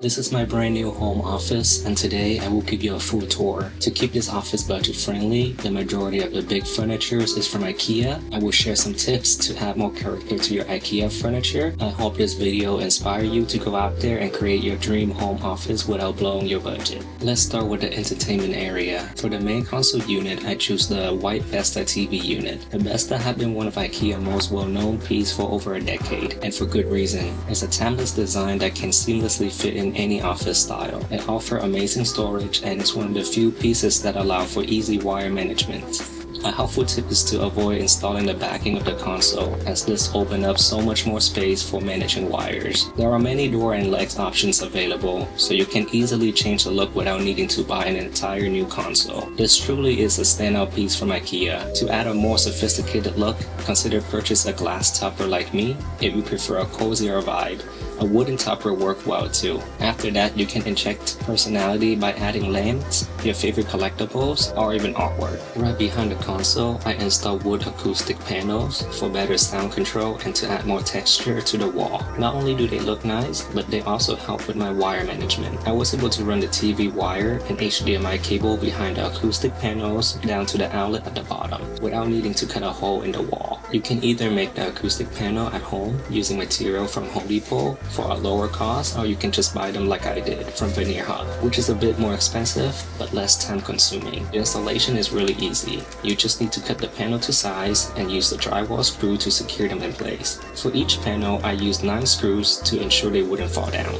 This is my brand new home office, and today I will give you a full tour. To keep this office budget friendly, the majority of the big furniture is from Ikea. I will share some tips to add more character to your Ikea furniture. I hope this video inspires you to go out there and create your dream home office without blowing your budget. Let's start with the entertainment area. For the main console unit, I choose the white Vesta TV unit. The Vesta has been one of Ikea's most well-known pieces for over a decade, and for good reason. It's a timeless design that can seamlessly fit in any office style. It offers amazing storage and is one of the few pieces that allow for easy wire management. A helpful tip is to avoid installing the backing of the console, as this opens up so much more space for managing wires. There are many door and legs options available, so you can easily change the look without needing to buy an entire new console. This truly is a standout piece from Ikea. To add a more sophisticated look, consider purchase a glass topper like me if you prefer a cozier vibe. A wooden topper works well too. After that, you can inject personality by adding lamps, your favorite collectibles, or even artwork. Right behind the console, I installed wood acoustic panels for better sound control and to add more texture to the wall. Not only do they look nice, but they also help with my wire management. I was able to run the TV wire and HDMI cable behind the acoustic panels down to the outlet at the bottom, without needing to cut a hole in the wall. You can either make the acoustic panel at home using material from Home Depot for a lower cost, or you can just buy them like I did from Veneer Hub, which is a bit more expensive but less time consuming. The installation is really easy. You just need to cut the panel to size and use the drywall screw to secure them in place. For each panel, I used 9 screws to ensure they wouldn't fall down.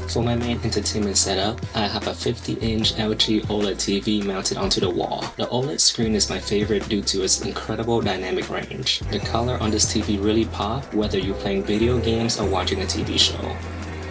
For my main entertainment setup, I have a 50-inch LG OLED TV mounted onto the wall. The OLED screen is my favorite due to its incredible dynamic range. The color on this TV really pop whether you're playing video games or watching a TV show.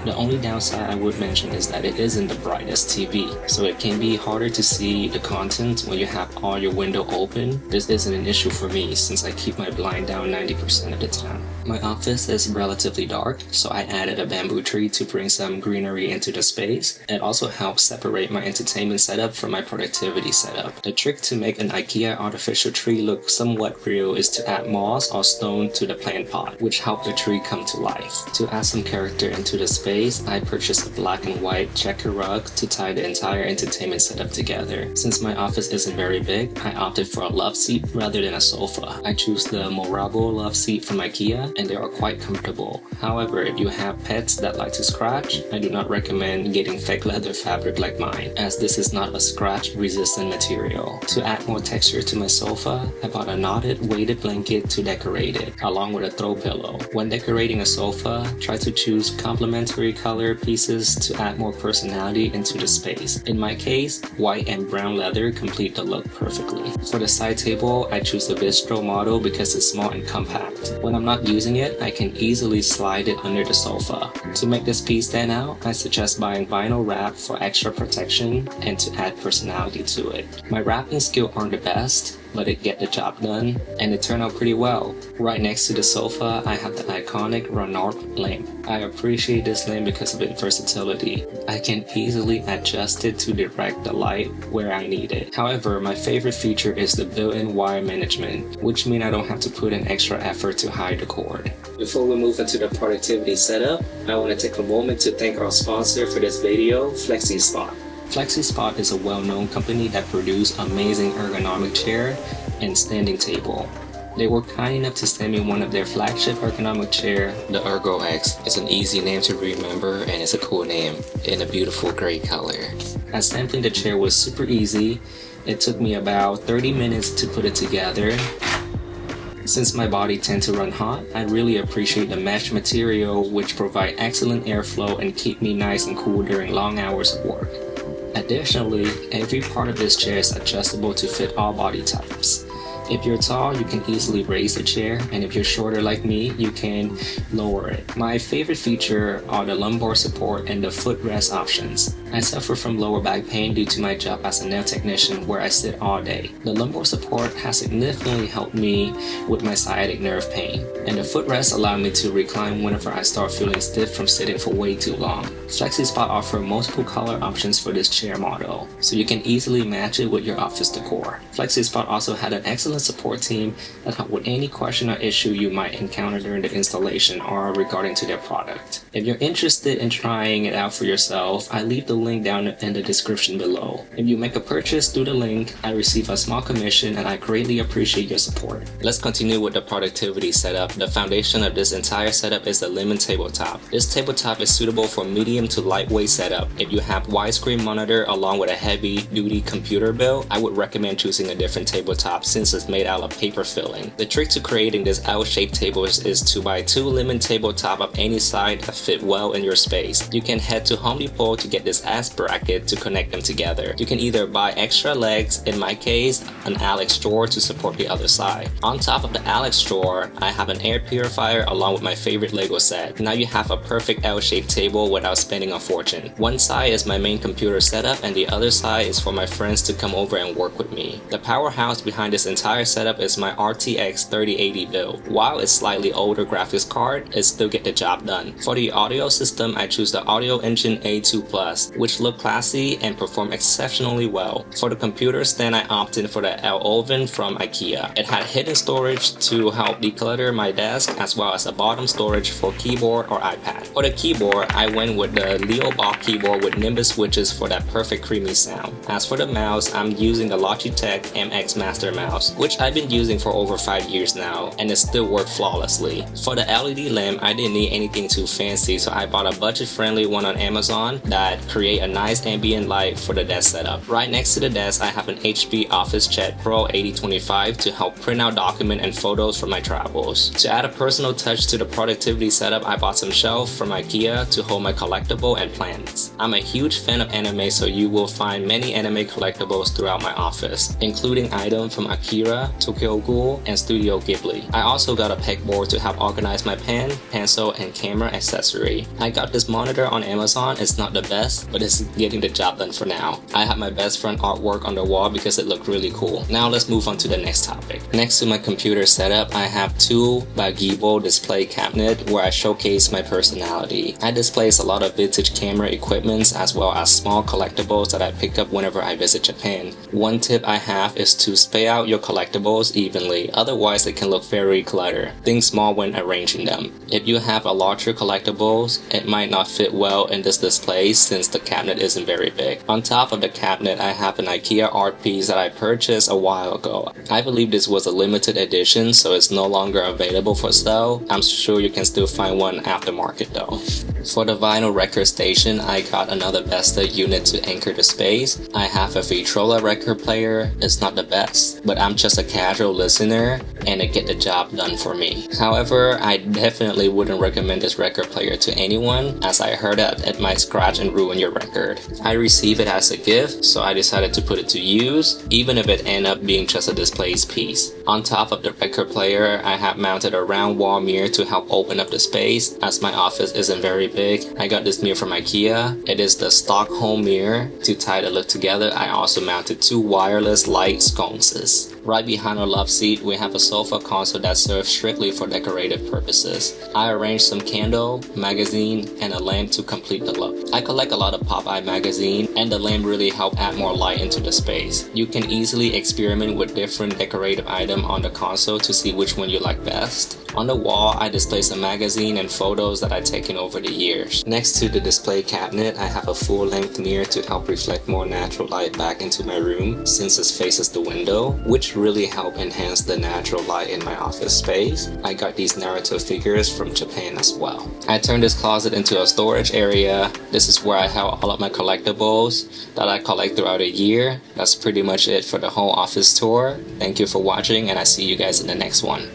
The only downside I would mention is that it isn't the brightest TV, so it can be harder to see the content when you have all your windows open. This isn't an issue for me since I keep my blind down 90% of the time. My office is relatively dark, so I added a bamboo tree to bring some greenery into the space. It also helps separate my entertainment setup from my productivity setup. The trick to make an Ikea artificial tree look somewhat real is to add moss or stone to the plant pot, which help the tree come to life. To add some character into the space, I purchased a black and white checker rug to tie the entire entertainment setup together. Since my office isn't very big, I opted for a love seat rather than a sofa. I chose the Morabo love seat from Ikea, and they are quite comfortable. However, if you have pets that like to scratch, I do not recommend getting fake leather fabric like mine, as this is not a scratch-resistant material. To add more texture to my sofa, I bought a knotted weighted blanket to decorate it, along with a throw pillow. When decorating a sofa, try to choose complementary color pieces to add more personality into the space. In my case, white and brown leather complete the look perfectly. For the side table, I choose the Bistro model because it's small and compact. When I'm not using it, I can easily slide it under the sofa. To make this piece stand out, I suggest buying vinyl wrap for extra protection and to add personality to it. My wrapping skills aren't the best, but it get the job done, and it turned out pretty well. Right next to the sofa, I have the iconic Renault lamp. I appreciate this lamp because of its versatility. I can easily adjust it to direct the light where I need it. However, my favorite feature is the built-in wire management, which means I don't have to put in extra effort to hide the cord. Before we move into the productivity setup, I want to take a moment to thank our sponsor for this video, Flexispot. Flexispot is a well-known company that produces amazing ergonomic chair and standing table. They were kind enough to send me one of their flagship ergonomic chair, the Ergo X. It's an easy name to remember and it's a cool name in a beautiful gray color. Assembling the chair was super easy. It took me about 30 minutes to put it together. Since my body tends to run hot, I really appreciate the mesh material, which provide excellent airflow and keep me nice and cool during long hours of work. Additionally, every part of this chair is adjustable to fit all body types. If you're tall, you can easily raise the chair, and if you're shorter like me, you can lower it. My favorite feature are the lumbar support and the footrest options. I suffer from lower back pain due to my job as a nail technician where I sit all day. The lumbar support has significantly helped me with my sciatic nerve pain, and the footrest allow me to recline whenever I start feeling stiff from sitting for way too long. Flexispot offers multiple color options for this chair model, so you can easily match it with your office decor. Flexispot also had an excellent support team that helped with any question or issue you might encounter during the installation or regarding to their product. If you're interested in trying it out for yourself, I leave the link down in the description below. If you make a purchase through the link, I receive a small commission and I greatly appreciate your support. Let's continue with the productivity setup. The foundation of this entire setup is the lemon tabletop. This tabletop is suitable for medium to lightweight setup. If you have widescreen monitor along with a heavy duty computer build, I would recommend choosing a different tabletop since it's made out of paper filling. The trick to creating this L-shaped table is to buy 2 lemon tabletop of any side that fit well in your space. You can head to Home Depot to get this ass bracket to connect them together. You can either buy extra legs, in my case, an Alex drawer to support the other side. On top of the Alex drawer, I have an air purifier along with my favorite Lego set. Now you have a perfect L-shaped table without spending a fortune. One side is my main computer setup and the other side is for my friends to come over and work with me. The powerhouse behind this entire setup is my RTX 3080 build. While it's slightly older graphics card, it still get the job done. For the audio system, I choose the Audio Engine A2 Plus, which look classy and perform exceptionally well. For the computer stand, I opted for the L-Oven from Ikea. It had hidden storage to help declutter my desk as well as a bottom storage for keyboard or iPad. For the keyboard, I went with the Leobot keyboard with Nimbus switches for that perfect creamy sound. As for the mouse, I'm using the Logitech MX Master Mouse, which I've been using for over 5 years now and it still works flawlessly. For the LED lamp, I didn't need anything too fancy, so I bought a budget-friendly one on Amazon that create a nice ambient light for the desk setup. Right next to the desk, I have an HP OfficeJet Pro 8025 to help print out document and photos from my travels. To add a personal touch to the productivity setup, I bought some shelves from Ikea to hold my collectible and plants. I'm a huge fan of anime, so you will find many anime collectibles throughout my office, including items from Akira, Tokyo Ghoul, and Studio Ghibli. I also got a pegboard to help organize my pen, pencil, and camera accessory. I got this monitor on Amazon. It's not the best, but it's getting the job done for now. I have my best friend artwork on the wall because it looked really cool. Now let's move on to the next topic. Next to my computer setup, I have 2 by Gibo display cabinet where I showcase my personality. I displays a lot of vintage camera equipments as well as small collectibles that I pick up whenever I visit Japan. One tip I have is to spay out your collectibles evenly, otherwise it can look very cluttered. Think small when arranging them. If you have a larger collectibles, it might not fit well in this display since the cabinet isn't very big. On top of the cabinet, I have an Ikea art piece that I purchased a while ago. I believe this was a limited edition, so it's no longer available for sale. I'm sure you can still find one aftermarket though. For the vinyl record station, I got another Besta unit to anchor the space. I have a Victrola record player. It's not the best, but I'm just a casual listener and it get the job done for me. However, I definitely wouldn't recommend this record player to anyone as I heard that it might scratch and ruin your record. I received it as a gift, so I decided to put it to use, even if it ended up being just a display piece. On top of the record player, I have mounted a round wall mirror to help open up the space as my office isn't very big. I got this mirror from Ikea. It is the Stockholm mirror. To tie the look together, I also mounted 2 wireless light sconces. Right behind our love seat, we have a sofa console that serves strictly for decorative purposes. I arranged some candle, magazine, and a lamp to complete the look. I collect a lot of Popeye magazine, and the lamp really helped add more light into the space. You can easily experiment with different decorative items on the console to see which one you like best. On the wall, I display some magazine and photos that I've taken over the years. Next to the display cabinet, I have a full-length mirror to help reflect more natural light back into my room since it faces the window, which really help enhance the natural light in my office space. I got these Naruto figures from Japan as well. I turned this closet into a storage area. This is where I have all of my collectibles that I collect throughout a year. That's pretty much it for the whole office tour. Thank you for watching and I see you guys in the next one.